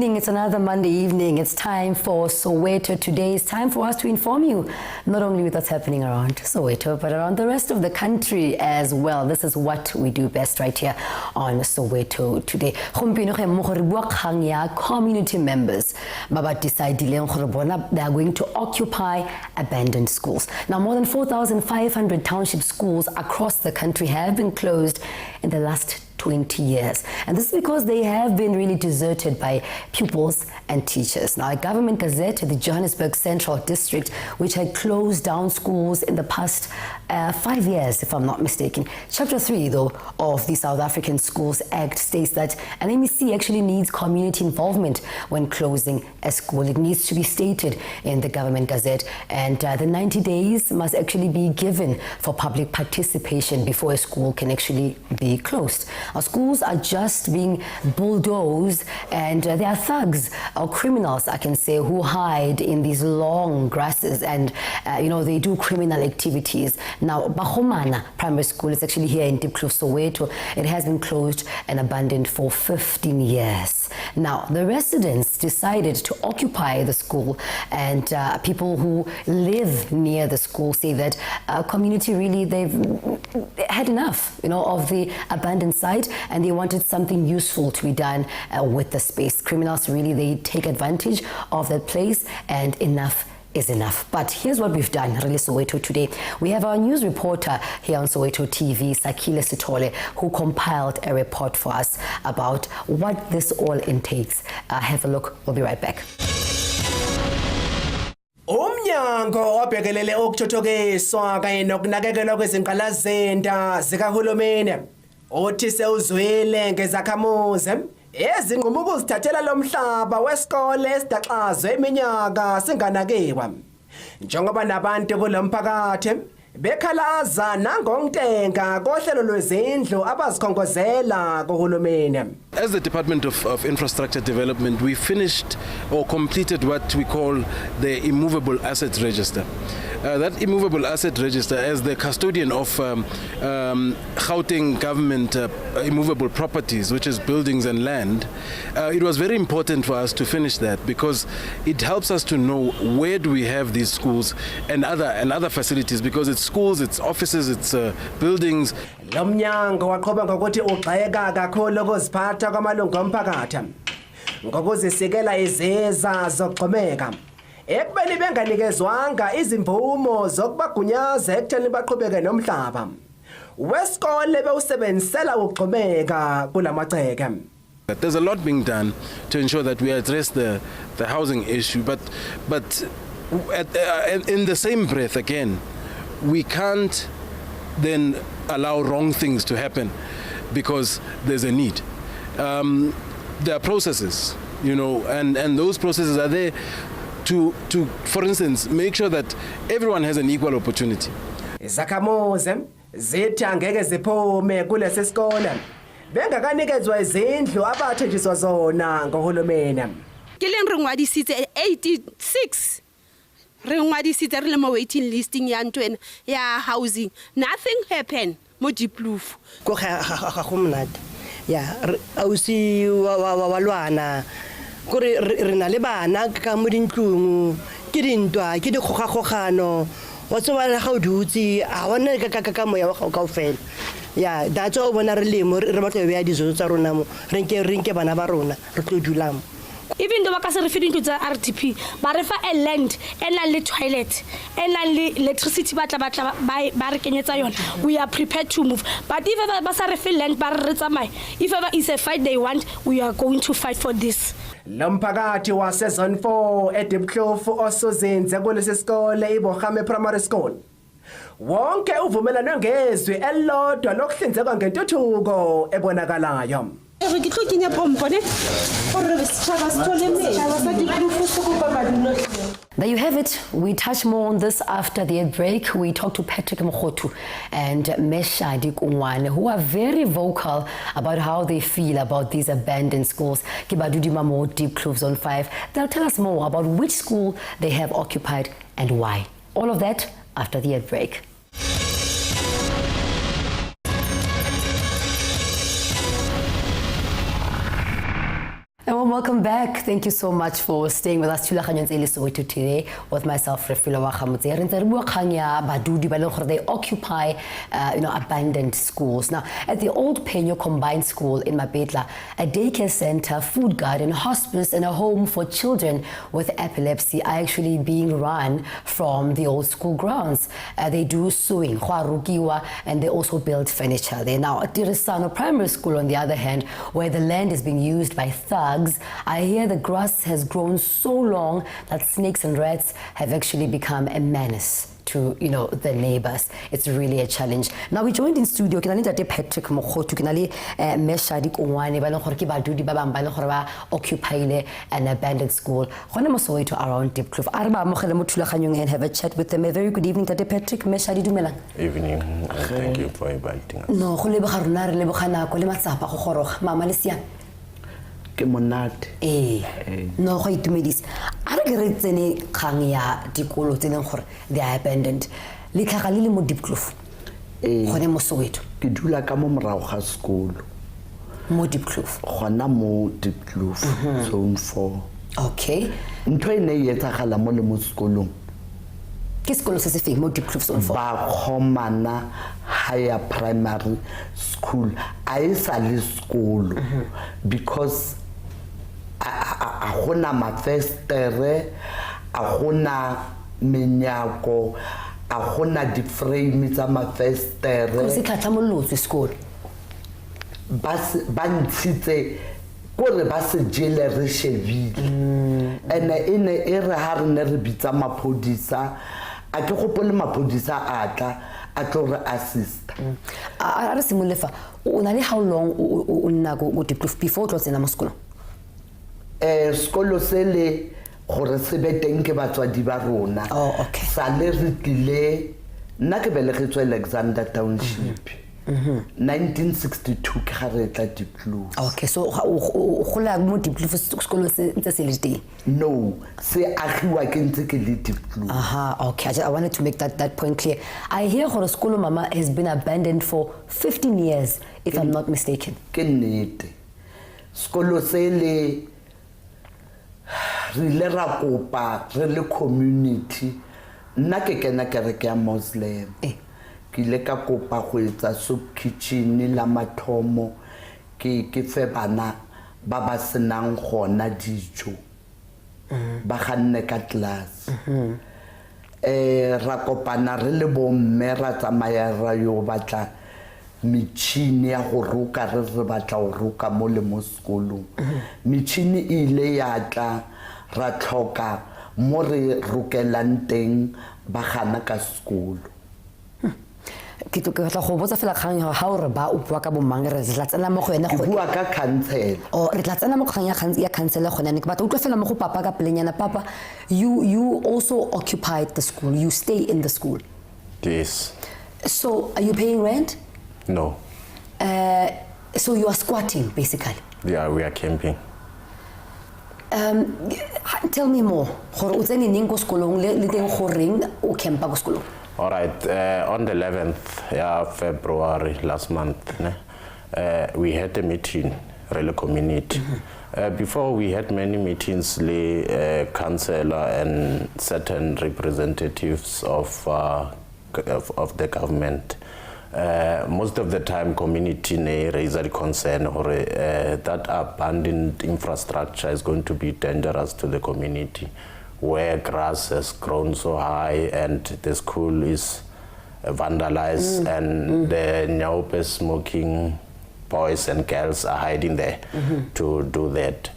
evening. It's another Monday evening. It's time for Soweto Today. It's time for us to inform you not only with what's happening around Soweto, but around the rest of the country as well. This is what we do best right here on Soweto Today. Community members decided they are going to occupy abandoned schools. Now, more than 4,500 township schools across the country have been closed in the last 20 years. And this is because they have been really deserted by pupils and teachers. Now, a Government Gazette, the Johannesburg Central District, which had closed down schools in the past 5 years, if I'm not mistaken. Chapter 3, though, of the South African Schools Act states that an MEC actually needs community involvement when closing a school. It needs to be stated in the Government Gazette, and the 90 days must actually be given for public participation before a school can actually be closed. Our schools are just being bulldozed, and there are thugs or criminals, I can say, who hide in these long grasses, and they do criminal activities. Now, Bogane Primary School is actually here in Diepkloof, Soweto. It has been closed and abandoned for 15 years. Now, the residents decided to occupy the school, and people who live near the school say that community really, they've had enough, of the abandoned site, and they wanted something useful to be done with the space. Criminals really, they take advantage of that place, and enough is enough. But here's what we've done, really, Soweto Today. We have our news reporter here on Soweto TV, Sakile Sitole, who compiled a report for us about what this all entails. Have a look. We'll be right back. Umnyango obhekelele ukuthuthukiswa kanye nokunakekelwa kwezingqalasizinda zikahulumeni uthi sewuzwile ngezakhamuzi ezinquma ukuzithathela lo mhlaba wesikole esidaxazwe iminyaka singanakiwa njengoba nabantu kulomphakathi bekhalaza nangontenga kohlelo lwezindlu abazikhongozela kuhulumeni. As the Department of Infrastructure Development, we finished or completed what we call the immovable asset register. That immovable asset register, as the custodian of Gauteng government immovable properties, which is buildings and land, it was very important for us to finish that because it helps us to know where do we have these schools and other facilities, because it's schools, it's offices, it's buildings. Lo mnyango waqhubeka ngokuthi ugxeka kakhulu ukuziphatha kwamalungu omphakathi ngokuzisikela iziza zokugxumeka ekubeni benganikezwanga izimvumo zokubagunyaza ekutheni baqhubeke nomhlaba wesikole bewusebenzisela ukugxumeka kulamagceke. There's a lot being done to ensure that we address the housing issue, but in the same breath again, we can't then allow wrong things to happen because there's a need. There are processes, and those processes are there to, for instance, make sure that everyone has an equal opportunity. Izakhamuzi zithi angeke ziphume kulesi sikole bengakanikezwa izindlu abathenjiswa zona ngohulumeni. Kileng re ngwadisitse 86 re ngwadisitse re le mo waiting listing ya ntwena ya housing. Nothing happened mo Diepkloof. Go ga go mnate ya ausi wa lwana gore re na le bana ka mo dintlong ke dintwa ke dikgogagogano wa tsoba ga o dutse a bona ka moya wa ga o fela ya datso o bona re lemo re batla be ya dizo tsa rona mo re nke bana ba rona re tlo dulamo. Even though we refer to the RTP, but refer a land, and a toilet, and electricity, we are prepared to move. But if ever refer land, if ever is a fight they want, we are going to fight for this. Lomphakathi wa season 4 eDiepkloof osozenze kulesi sikole iBogane Primary School. Wonke uvumelano ngezwi elilodwa lokuhlinzeka ngentuthuko ebonakalayo. There you have it. We touch more on this after the break. We talk to Patrick Mkhotu and SHADI, who are very vocal about how they feel about these abandoned schools. Kibadudi Mamo, Diepkloof Zone 5. They'll tell us more about which school they have occupied and why. All of that after the break. welcome back. Thank you so much for staying with us. Thulaganyo Ntuli Soweto today with myself, Refilo Wagamutse. Re ntse re bua kgang ya badudi ba leng gore they occupy abandoned schools. Now, at the Old Penyo Combined School in Mabetla, a daycare center, food garden, hospice, and a home for children with epilepsy are actually being run from the old school grounds. They do sewing, and they also build furniture there. Now, at Diepkloof Primary School, on the other hand, where the land is being used by thugs, I hear the grass has grown so long that snakes and rats have actually become a menace to the neighbors. It's really a challenge. Now we joined in studio ke na le Ntate Patrick Mogotu, ke na le SHADI KUKWANE ba leng gore ke badudi ba bang ba leng gore ba occupy an abandoned school gone mo Soweto around Diepkloof. A re ba amogele mo thulaganyong and have a chat with them. A very good evening, Ntate Patrick. SHADI, dumelang. Evening, and thank you for inviting us. No go lebega rona re lebega nako le matsapa go goroga mama le siame. Ke monate. No go itumedisa. A re ke re tsene kgang ya dikolo tse leng gore they are abandoned. Le tlhaga le mo Diepkloof. Gone mo Soweto. Ke dula ka mo morago ga sekolo. Mo Diepkloof. Gona mo Diepkloof Zone 4. Okay. Ntho ene e etsagala mo le mo sekolong. Ke sekolo se se feng mo Diepkloof Zone 4? Bogane Primary School. A e sa le sekolo because a gona mafestere, a gona menyako, a gona di-frame tsa mafestere. Go se tlhatlha molotse sekolo. Ba ntshitse kore ba se jele re shebile. Ene e re ha re ne re bitsa maphodisa, a ke gopole maphodisa a tla a tlo re assist. A re simolefa o na le how long o nna go Diepkloof before o tlo tsena mo sekolo? Sekolo se le gore se be teng ke batswadi ba rona. Oh, okay. Sa le re tlile nna ke belegetswe Alexander Township. 1962 ke ga re tla Diepkloof. Okay, so go la mo Diepkloof sekolo se ntse se le teng? No, se agiwa ke ntse ke le Diepkloof. Aha, okay. I wanted to make that point clear. I hear gore sekolo mama has been abandoned for 15 years, if I'm not mistaken. Ke nnete. Sekolo se le re le ra kopa re le community. Nna ke kena kereke ya Muslim. Ke le ka kopa go etsa soup kitchen la mathomo ke fe bana ba ba senang gona dijo ba ganne ka class. Ra kopana re le bomme ra tsamaya ra yo batla metšhini ya go roka re batla go roka mo le mo sekolong. Metšhini ile ya tla ra tlhoka mo re rokelang teng ba gana ka sekolo. Ke tlo ke batla go botsa fela kgang ya ha o re ba o bua ka bomang re tla tsena mo go yena go bua ka council. O re tla tsena mo kgang ya council gona ne ke batla utlwa fela mo go papa ka pelenyana. Papa, you also occupied the school, you stay in the school? Yes. So are you paying rent? No. So you are squatting basically? Yeah, we are camping. Tell me more. Gore o tsene neng go sekolong le teng goreng o campa go sekolong? All right, on the 11th February last month, we had a meeting, really community. Before we had many meetings, the councillor and certain representatives of the government. Most of the time, community raise a concern or that abandoned infrastructure is going to be dangerous to the community, where grass has grown so high and the school is vandalized and the nyaope smoking boys and girls are hiding there to do that.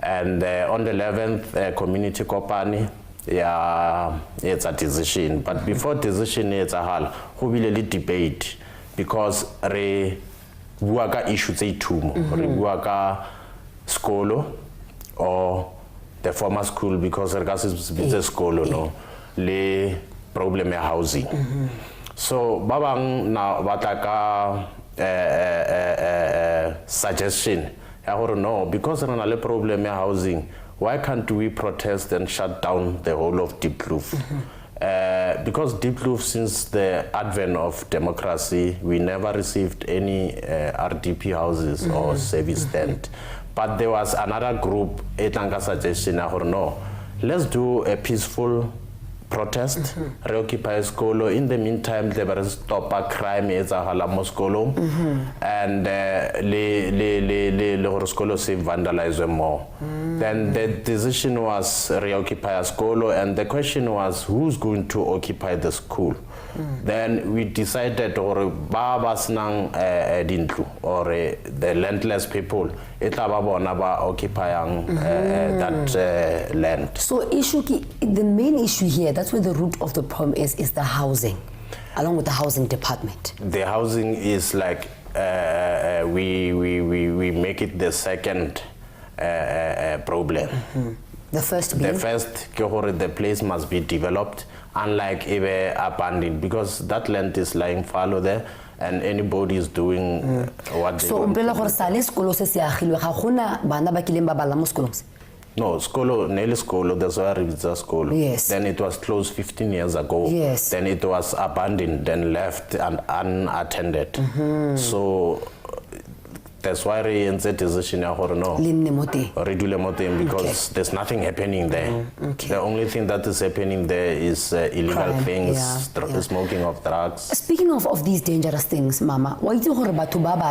And on the 11th, community company, it's a decision. But before decision, it's a hal. Who will really debate because re buaka issue tse itumo, re buaka skolo or the former school because it's a school, no, le problem of housing. So babang na bataka suggestion. No, because there is a problem of housing. Why can't we protest and shut down the whole of Diepkloof? Because Diepkloof, since the advent of democracy, we never received any RDP houses or service stand. But there was another group, a suggestion, no, let's do a peaceful protest, reoccupy school. In the meantime, they were stop a crime as a halamo school, and le school se vandalize more. Then the decision was reoccupy a school, and the question was who's going to occupy the school. Then we decided or babas nang dintlu or the landless people itababona occupying that land. So the main issue here, that's where the root of the problem is the housing, along with the housing department. The housing is like we make it the second problem. The first being? The first, the place must be developed, unlike even abandoned, because that land is lying fallow there, and anybody is doing what they want. No, school, Nelly School, that's why it's a school. Yes. Then it was closed 15 years ago. Yes. Then it was abandoned, then left and unattended. So that's why we in the decision because there's nothing happening there. The only thing that is happening there is illegal Crime, things, smoking of drugs. Speaking of these dangerous things, Mama, why do you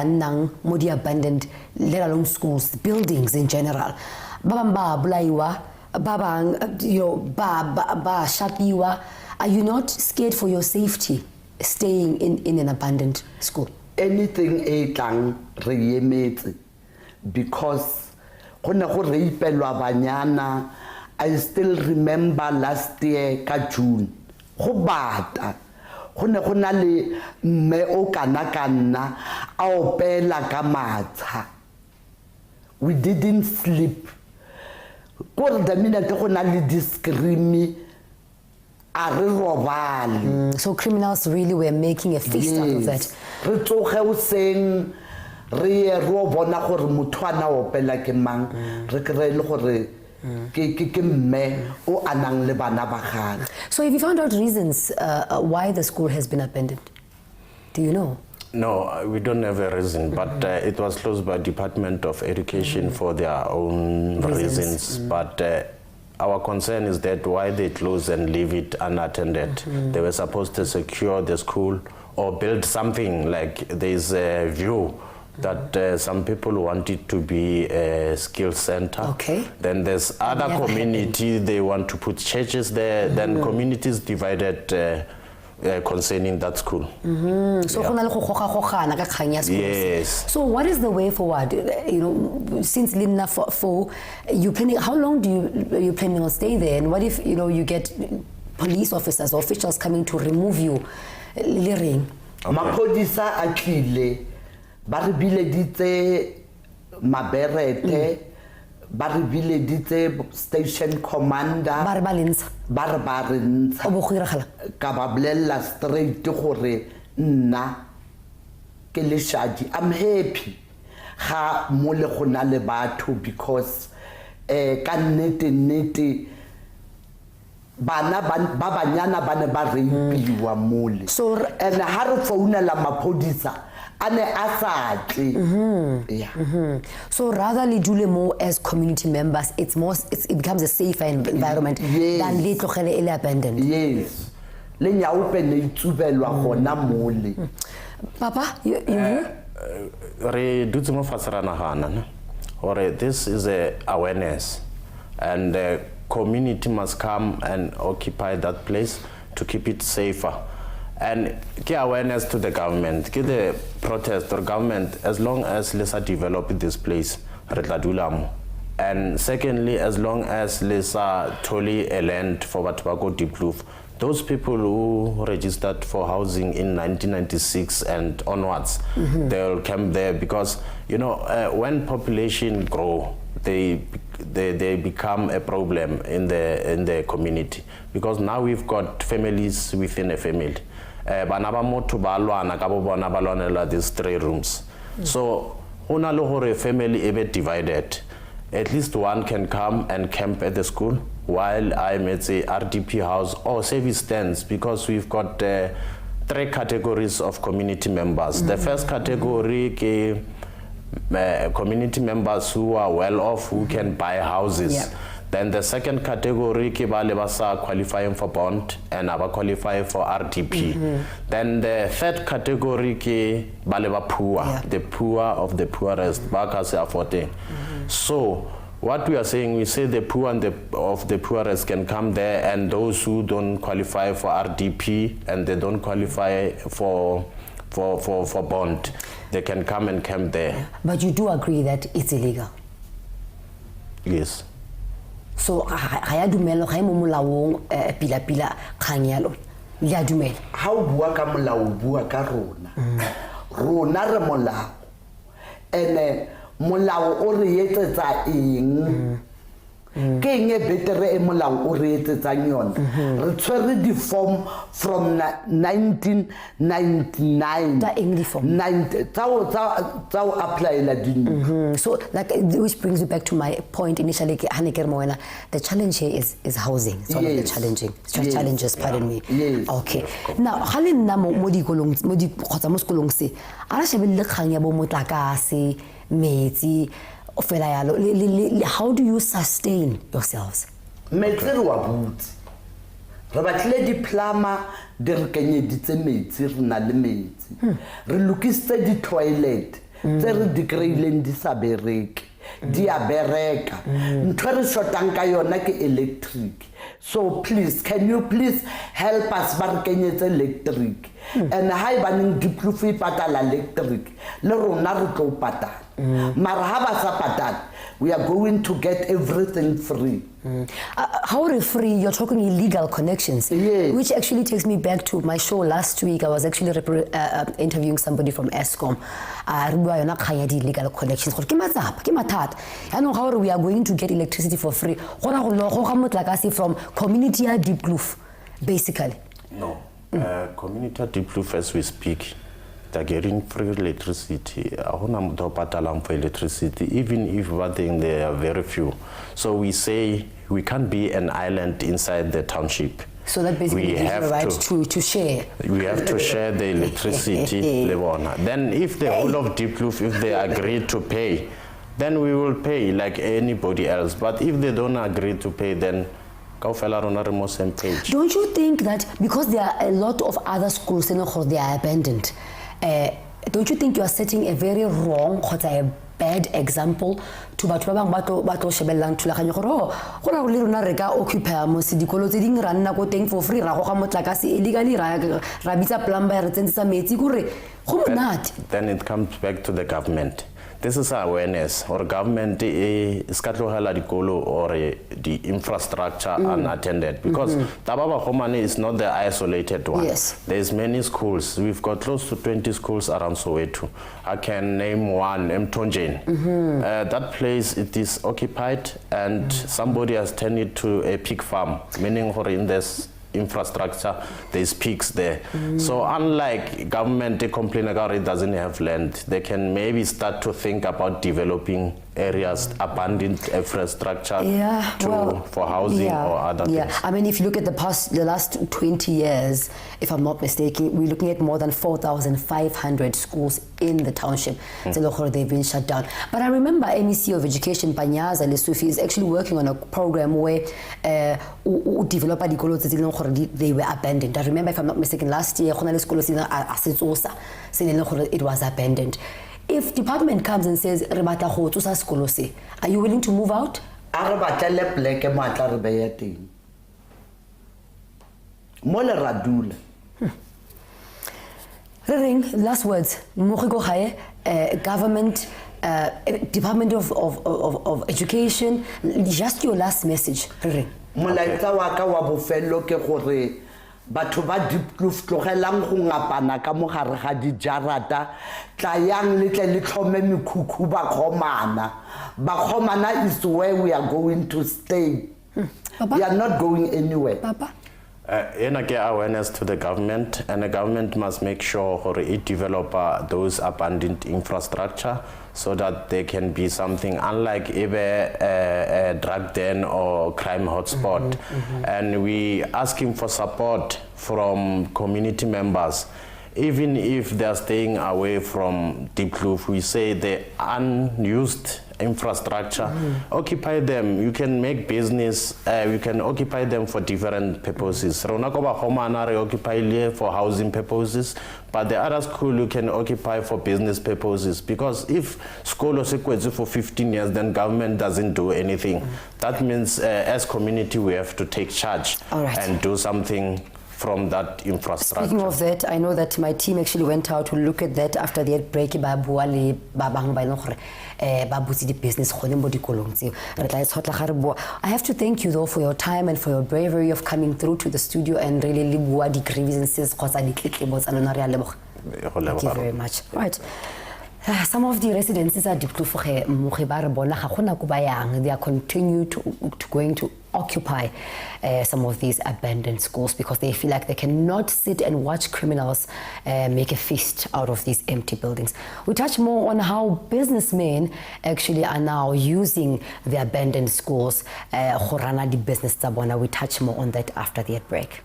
nang modi abandoned, let alone schools, buildings in general? Babamba bulaiwa, babang ba shapiwa. Are you not scared for your safety staying in an abandoned school? Anything etlang re emetse because gona go reipelwa banyana. I still remember last year ka June go bata gona le mme o kana a opela ka matha. We didn't sleep gore the minute gona le discrimi. So criminals really were making a feast out of that. Re tsoge saying re ro bona gore motho ana opela ke mang re kry le gore ke mme o anang le bana ba gagwe. So have you found out reasons why the school has been abandoned? Do you know? No, we don't have a reason, but it was closed by Department of Education for their own reasons. But our concern is that why they close and leave it unattended. They were supposed to secure the school or build something, like there's a view that some people want it to be a skill center. Okay. Then there's other community, they want to put churches there, then communities divided concerning that school. So yes. So what is the way forward? You know, since Limna for you planning, how long do you planning on stay there? And what if you get police officers or officials coming to remove you? Mapodisa atlile ba re bileditse maberete ba re bileditse station commander ba re balentsha o bo go iragala ka ba bolella straight gore nna ke le SHADI. I'm happy ga mo le gona le batho because ka nnete bana ba banyana ba ne ba reipiwa mole. So and ha re founa la mapodisa ane asatle. So rather le dule more as community members, it becomes a safer environment than le tlogele ele abandoned. Yes. Le nyaupe ne tsubelwa gona mole. Papa, you re dutse mo fatsarana gana or this is a awareness, and the community must come and occupy that place to keep it safer. And give awareness to the government, give the protest or government, as long as Lisa develop this place, and secondly, as long as Lisa totally a land for Batubako Diepkloof, those people who registered for housing in 1996 and onwards, they'll come there because, when population grow, they become a problem in the community, because now we've got families within a family. These 3 rooms. So, a family is divided. At least one can come and camp at the school while I'm at the RDP house or service stands, because we've got 3 categories of community members. The first category, community members who are well off, who can buy houses. Yep. Then the second category ke ba le ba sa qualifying for bond and aba qualify for RDP. Then the third category ke ba le ba poor, the poor of the poorest, ba ka se affording. So what we are saying, we say the poor and of the poorest can come there, and those who don't qualify for RDP and they don't qualify for bond, they can come and camp there. But you do agree that it's illegal? Yes. So ha ya dumela ga mo molaong pila kgang ya lona le ya dumela ha o bua ka molao bua ka rona rona re molao ene molao o re etsetsa eng ke eng e betere e molao o re etsetsang yona re tshwere di form from 1999 ta eng di form tao apply la din. So like which brings me back to my point initially the challenge here is housing. It's one of the challenges, pardon me. Yes. Okay. Now ga le nna mo dikolong mo di khotsa mo sekolong se ara shebelle kgang ya bo motlakase metsi ofela yalo how do you sustain yourselves? Metsi re wa butse re batlile diploma di re kenyeditse metsi re na le metsi re lokisitse di toilet tse re di kreileng di sa bereke di a bereka ntho re shotang ka yona ke electric. So please, can you please help us ba re kenyetse electric and ha ba ning Diepkloof e patala electric le rona re tlo patala mara ha ba sa patala we are going to get everything free. How are free? You're talking illegal connections, which actually takes me back to my show last week. I was actually interviewing somebody from ESCOM. Illegal connections. How are we are going to get electricity for free? From community at Diepkloof, basically. No, community at Diepkloof as we speak. They're getting free electricity. For electricity, even if they are very few. So we say we can't be an island inside the township. So that basically gives you the right to share. We have to share the electricity. Then if the whole of Diepkloof, if they agree to pay, then we will pay like anybody else. But if they don't agree to pay, then same page. Don't you think that because there are a lot of other schools they are abandoned, don't you think you are setting a very wrong or a bad example to batho ba bang batlo shebellang thulaganyo gore go ra le rona re ka occupy mo se dikolo tse ding ra nna go teng for free ra go ga motlakase illegally ra bitsa plumber re tsentsa metsi gore go monate. Then it comes back to the government. This is awareness or government is katlogela dikolo or the infrastructure unattended because Tababa Khomane is not the isolated one. Yes. There's many schools. We've got close to 20 schools around Soweto. I can name one, Mtonjeni. That place, it is occupied and somebody has turned it to a pig farm, meaning in this infrastructure, there's pigs there. So unlike government, they complain about it doesn't have land, they can maybe start to think about developing areas, abandoned infrastructure for housing or other things. I mean, if you look at the last 20 years, if I'm not mistaken, we're looking at more than 4,500 schools in the township. They've been shut down. But I remember MEC of Education, Panyaza Lesufi, is actually working on a program where they were abandoned. I remember, if I'm not mistaken, last year, it was abandoned. If department comes and says, are you willing to move out? Last words. Government, Department of Education, just your last message. Batho ba Diepkloof tlogelang go ngapana ka mogare ga dijarata tlayang le tle le tlhome mekhukhu ba khomana is where we are going to stay. We are not going anywhere. Papa? Awareness to the government, and the government must make sure it develop those abandoned infrastructure so that there can be something unlike a drug den or crime hotspot. And we asking for support from community members. even if they're staying away from Diepkloof, we say the unused infrastructure, occupy them. You can make business, you can occupy them for different purposes. Occupy for housing purposes, but the other school you can occupy for business purposes, because if school is for 15 years, then government doesn't do anything. That means as community we have to take charge and do something from that infrastructure. Speaking of that, I know that my team actually went out to look at that after the outbreak. I have to thank you though for your time and for your bravery of coming through to the studio and really the grievances. Thank you very much. Right. Some of the residents at Diepkloof, they are continuing to going to occupy some of these abandoned schools because they feel like they cannot sit and watch criminals make a feast out of these empty buildings. We touch more on how businessmen actually are now using the abandoned schools. We touch more on that after the break.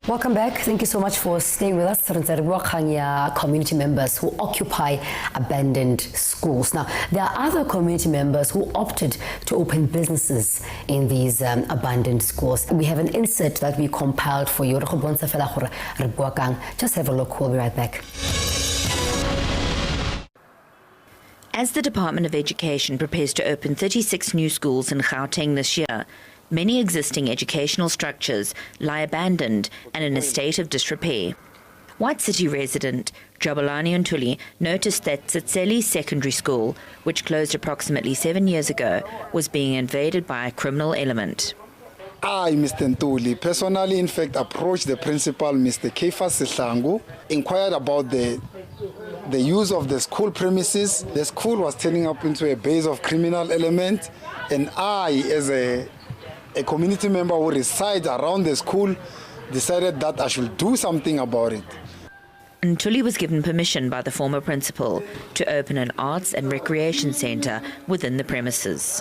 Welcome back. Thank you so much for staying with us. Community members who occupy abandoned schools. Now, there are other community members who opted to open businesses in these abandoned schools. We have an insert that we compiled for you. Just have a look. We'll be right back. As the Department of Education prepares to open 36 new schools in Gauteng this year, many existing educational structures lie abandoned and in a state of disrepair. White City resident Jabulani Ntuli noticed that Tsetseli Secondary School, which closed approximately 7 years ago, was being invaded by a criminal element. I, Mr. Ntuli, personally, in fact, approached the principal, Mr. Kefa Sihlangu, inquired about the use of the school premises. The school was turning up into a base of criminal element, and I, as a community member who resides around the school, decided that I should do something about it. Ntuli was given permission by the former principal to open an arts and recreation centre within the premises.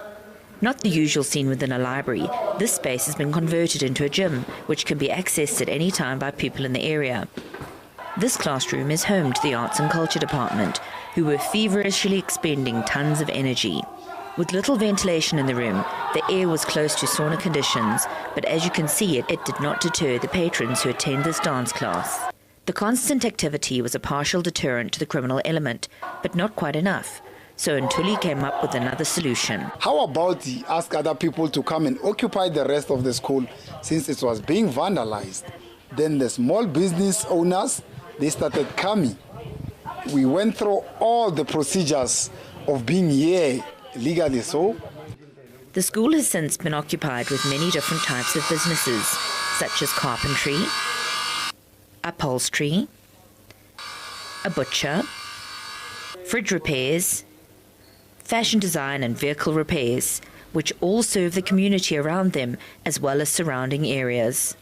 Not the usual scene within a library, this space has been converted into a gym, which can be accessed at any time by people in the area. This classroom is home to the Arts and Culture Department, who were feverishly expending tons of energy. With little ventilation in the room, the air was close to sauna conditions, but as you can see, it did not deter the patrons who attend this dance class. The constant activity was a partial deterrent to the criminal element, but not quite enough. So Ntuli came up with another solution. How about he ask other people to come and occupy the rest of the school since it was being vandalized? Then the small business owners, they started coming. We went through all the procedures of being here legally so. The school has since been occupied with many different types of businesses, such as carpentry, upholstery, a butcher, fridge repairs, fashion design and vehicle repairs, which all serve the community around them as well as surrounding areas.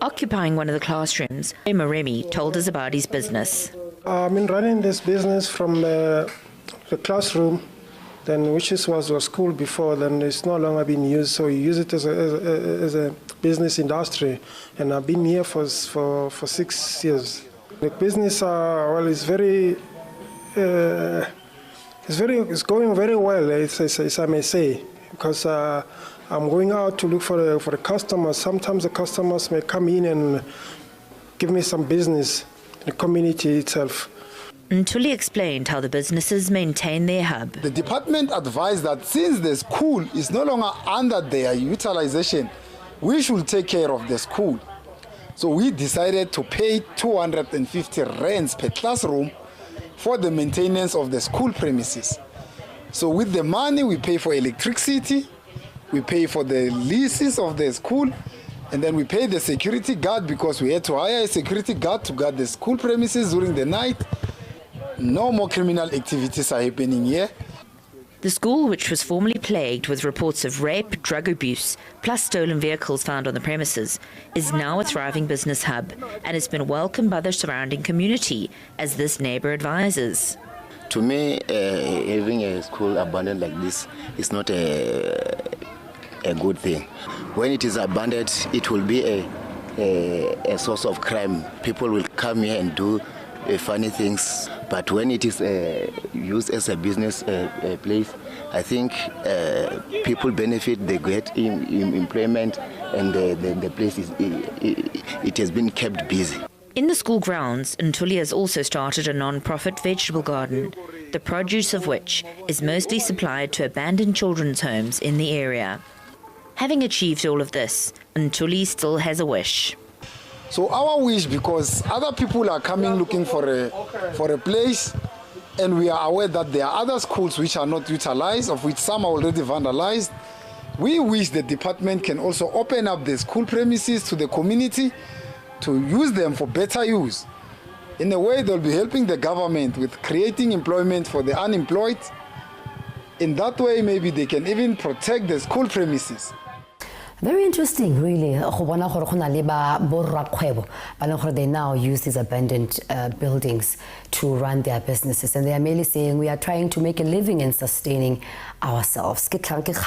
Occupying one of the classrooms, Remy told us about his business. I've been running this business from the classroom, then which was a school before, then it's no longer being used, so you use it as a business industry, and I've been here for 6 years. The business, well, it's going very well, as I may say, because I'm going out to look for the customers. Sometimes the customers may come in and give me some business in the community itself. Ntuli explained how the businesses maintain their hub. The department advised that since the school is no longer under their utilization, we should take care of the school. So we decided to pay 250 rands per classroom for the maintenance of the school premises. So with the money we pay for electricity, we pay for the leases of the school, and then we pay the security guard because we had to hire a security guard to guard the school premises during the night. No more criminal activities are happening here. The school, which was formerly plagued with reports of rape, drug abuse, plus stolen vehicles found on the premises, is now a thriving business hub and has been welcomed by the surrounding community, as this neighbour advises. To me, having a school abandoned like this is not a a good thing. When it is abandoned, it will be a source of crime. People will come here and do funny things. But when it is used as a business place, I think people benefit, they get employment, and the place it has been kept busy. In the school grounds, Ntuli has also started a non-profit vegetable garden, the produce of which is mostly supplied to abandoned children's homes in the area. Having achieved all of this, Ntuli still has a wish. So our wish, because other people are coming looking for a place, and we are aware that there are other schools which are not utilized, of which some are already vandalized. We wish the department can also open up the school premises to the community to use them for better use. In a way, they'll be helping the government with creating employment for the unemployed. In that way, maybe they can even protect the school premises. Very interesting, really. They now use these abandoned buildings to run their businesses, and they are merely saying we are trying to make a living and sustaining ourselves. Because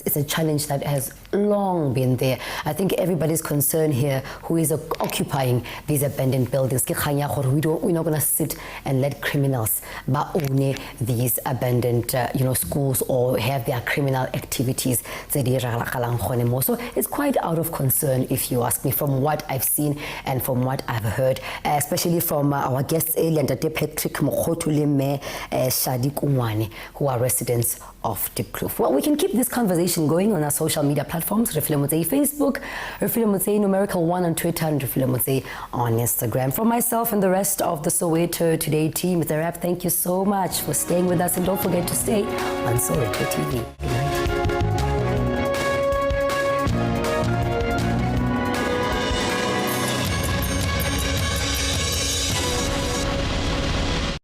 it's a challenge that has long been there. I think everybody's concerned here who is occupying these abandoned buildings. We're not going to sit and let criminals own these abandoned schools or have their criminal activities. So it's quite out of concern, if you ask me, from what I've seen and from what I've heard, especially from our guests earlier, Patrick Mokotuleme, SHADI, who are residents of Diepkloof. Well, we can keep this conversation going on our social media platforms, Refile Motsei Facebook, Refile Motsei numerical 1 on Twitter, and Refile Motsei on Instagram. From myself and the rest of the Soweto Today team, it's a wrap. Thank you so much for staying with us, and don't forget to stay on Soweto TV.